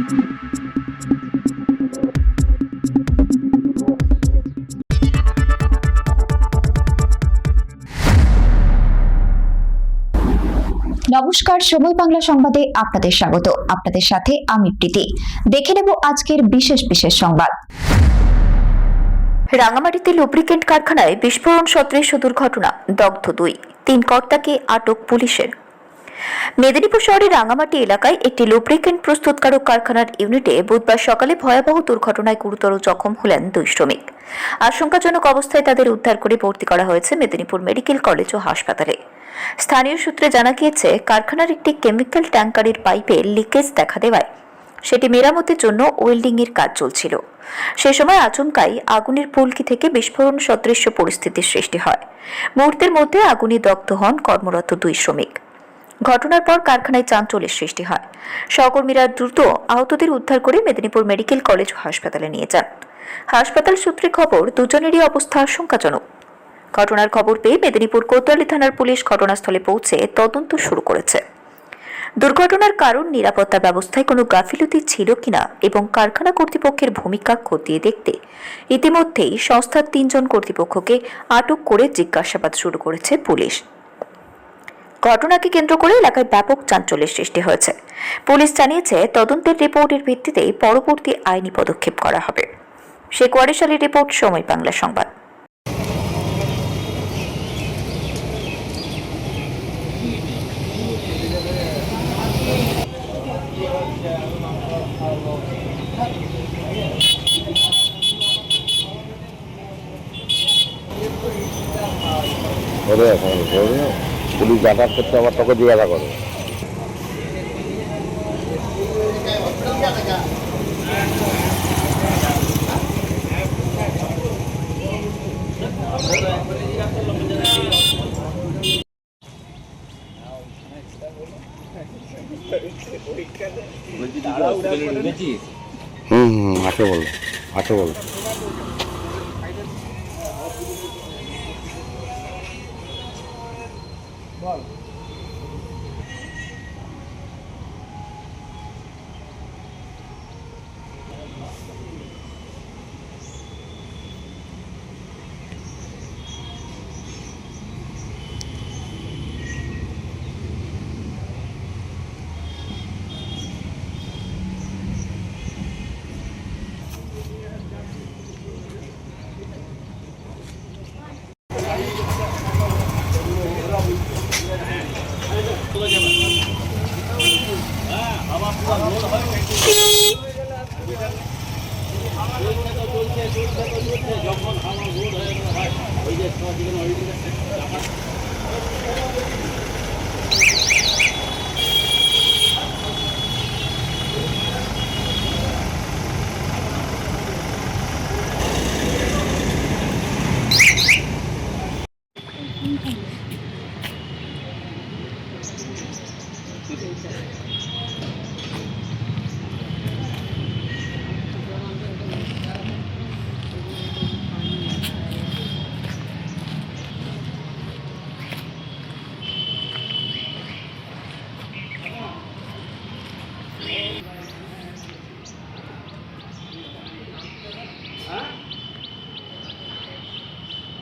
নমস্কার, সময় বাংলা সংবাদে আপনাদের স্বাগত। আপনাদের সাথে আমি প্রীতি। দেখে নেব আজকের বিশেষ সংবাদ। রাঙামাটিতে লুব্রিকেন্ট কারখানায় বিস্ফোরণ সদৃশ দুর্ঘটনা, দগ্ধ 3 কর্তাকে আটক পুলিশের। মেদিনীপুর শহরের রাঙামাটি এলাকায় একটি লুব্রিকেন্ট প্রস্তুতকারক কারখানার ইউনিটে বুধবার সকালে ভয়াবহ দুর্ঘটনায় গুরুতর জখম হলেন 2 শ্রমিক। আশঙ্কাজনক অবস্থায় তাদের উদ্ধার করে ভর্তি করা হয়েছে মেদিনীপুর মেডিকেল কলেজ ও হাসপাতালে। স্থানীয় সূত্রে জানা গিয়েছে, কারখানার একটি কেমিক্যাল ট্যাঙ্কারের পাইপে লিকেজ দেখা দেওয়ায় সেটি মেরামতের জন্য ওয়েল্ডিং এর কাজ চলছিল। সে সময় আচমকাই আগুনের ফুলকি থেকে বিস্ফোরণ সদৃশ পরিস্থিতির সৃষ্টি হয়। মুহূর্তের মধ্যে আগুনে দগ্ধ হন কর্মরত 2 শ্রমিক। ঘটনার পর কারখানায় চাঞ্চল্যের সৃষ্টি হয়। সহকর্মীরা দ্রুত আহতদের উদ্ধার করে মেদিনীপুর মেডিকেল কলেজ ও হাসপাতালে নিয়ে যান। হাসপাতাল সূত্রে খবর, দুজনেরই অবস্থা আশঙ্কাজনক। ঘটনার খবর পেয়ে মেদিনীপুর কোতোয়ালি থানার পুলিশ ঘটনাস্থলে পৌঁছে তদন্ত শুরু করেছে। দুর্ঘটনার কারণ, নিরাপত্তা ব্যবস্থায় কোনো গাফিলতি ছিল কিনা এবং কারখানা কর্তৃপক্ষের ভূমিকা খতিয়ে দেখতে ইতিমধ্যেই সংস্থার 3 জন কর্তৃপক্ষকে আটক করে জিজ্ঞাসাবাদ শুরু করেছে পুলিশ। ঘটনাকে কেন্দ্র করে এলাকায় ব্যাপক চাঞ্চল্যের সৃষ্টি হয়েছে। পুলিশ জানিয়েছে, তদন্তের রিপোর্টের ভিত্তিতেই পরবর্তী আইনি পদক্ষেপ করা হবে। শেখ ওয়ারিস আলীর রিপোর্ট, সময় বাংলা সংবাদ। পুলিশ যাতায়াত করতে আবার তোকে জিজ্ঞাসা করে। আছে বলো, আছে বলো।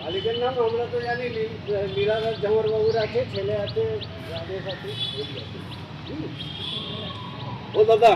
মালিকের নাম আমরা তো জানি, লীলাধর ঝামর বাবুর আছে, ছেলে আছে রাজেশ আছে। ও দাদা,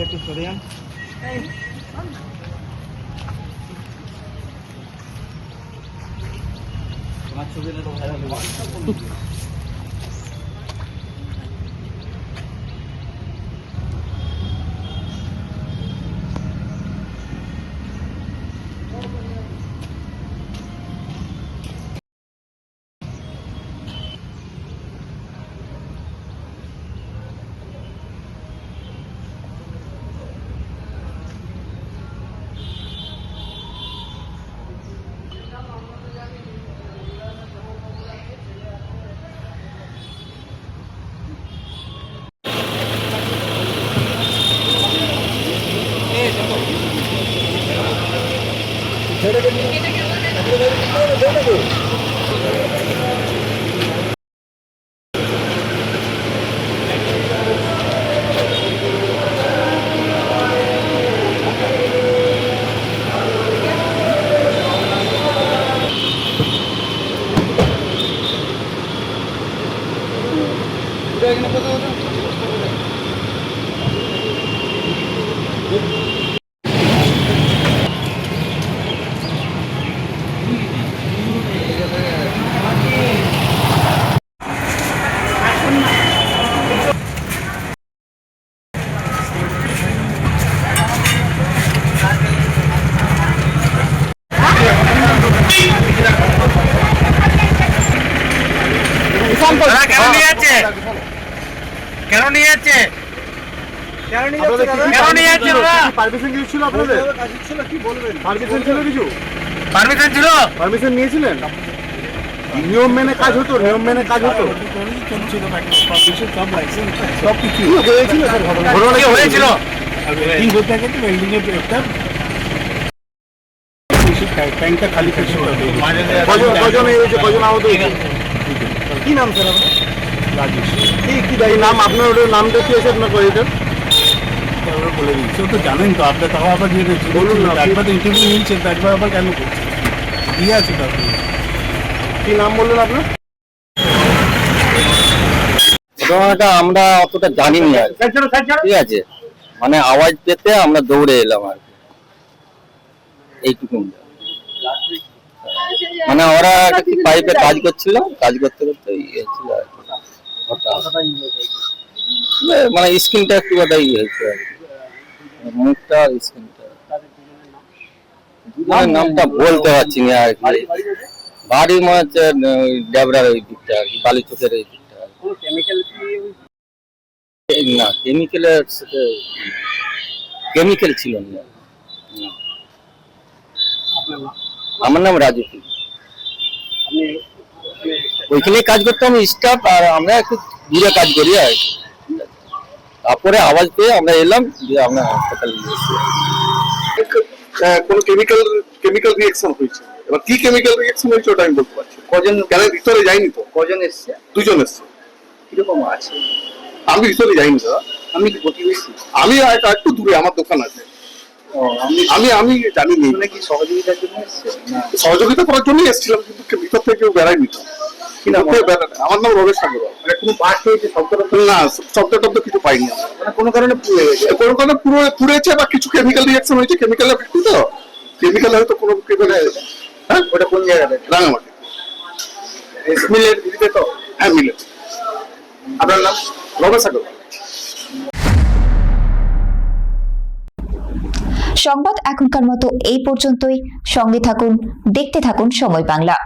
একটু সরে যান। তোমার ছবিটা তো ভাইরাল হবে। দাদা কেন নিয়ে যাচ্ছে? কেন নিয়ে যাচ্ছে? কেন নিয়ে যাচ্ছে দাদা? পারমিশন কিছু ছিল আপনাদের? পারমিশন ছিল কিছু? পারমিশন ছিল? পারমিশন নিয়েছিলেন? নিয়ম মেনে কাজ হতো, নিয়ম মেনে কাজ হতো। কি হয়েছিল স্যার ঘটনা? কি হয়েছিল? ট্যাঙ্কটা খালি থাকছে। কজন হয়েছে, কজন আহত হয়েছে? কি নাম স্যার আপনার? রাজেশ। কি দায়ী নাম আপনার? ওটার নামটা কি আছে আপনার কলেজের? বলে দিচ্ছি, ও তো জানেন তো, আপনার তাও আবার দিয়ে দিচ্ছি। বলুন না, একবার তো ইন্টারভিউ নিয়েছেন, তো একবার আবার কেন করছেন? দিয়ে আছে তো আপনি। কি নাম বললেন আপনার? ঘটনাটা আমরা অতটা জানি না আর কি। ঠিক আছে, মানে আওয়াজ পেতে আমরা দৌড়ে এলাম আর কি, এইটুকু। মানে ওরা একটা পাইপে কাজ করছিল, কাজ করতে করতে ইয়ে ছিল আর কি। মানে স্কিনটা একটু একটা ইয়ে হয়েছে আর কি, মুখটা স্কিনটা। নামটা বলতে পারছি না আর কি। বাড়ি মনে হচ্ছে ডেবরার ওই দিকটা আর কি, বালি চোখের ওই দিকটা আর কি। না, কেমিক্যালের সাথে কেমিক্যাল ছিল না। আমার নাম রাজু। ওইখানে কাজ করতাম স্টাফ, আর আমরা একটু দূরে কাজ করি আর কি। তারপরে আওয়াজ পেয়ে আমরা এলাম, দিয়ে আমরা হাসপাতালে গিয়েছি। কোন কেমিক্যাল রিঅ্যাকশন হয়েছে। এবার কি কেমিক্যাল রিঅ্যাকশন হয়েছে ওটা আমি বলতে পারছি না। কজন কেন ভিতরে যাইনি তো? কজন এসছে? দুজন এসছে। কিরকম আছে? আমি ভিতরে যাইনি দাদা। আমি কি প্রতিবেশী? আমি একটু দূরে, আমার দোকান আছে। ও, আমি আমি জানিনি। শুনে কি সহযোগিতার জন্য এসছে? না। সহযোগিতা করার জন্যই এসেছিলাম, কিন্তু ভিতর থেকে কেউ বেড়ায়নি তো। কি নাম? আমার নাম রমেশ সাগর। মানে কোনো বাস হয়েছে শব্দটা? না, শব্দ টব্দ কিছু পাইনি আমরা। মানে কোনো কারণে পুড়ে গেছে? কোনো কারণে পুড়েছে বা কিছু কেমিক্যাল রিঅ্যাকশন হয়েছে। কেমিক্যাল ভিত্তি তো, কেমিক্যাল হয়তো কোনো হ্যাঁ। ওটা কোন জায়গাতে? রাঙামাটি। মিলের দিতে তো? হ্যাঁ, মিলে। আপনার নাম? রমেশ সাগর। সংবাদ এখনকার মতো এই পর্যন্তই। সঙ্গে থাকুন, দেখতে থাকুন সময় বাংলা।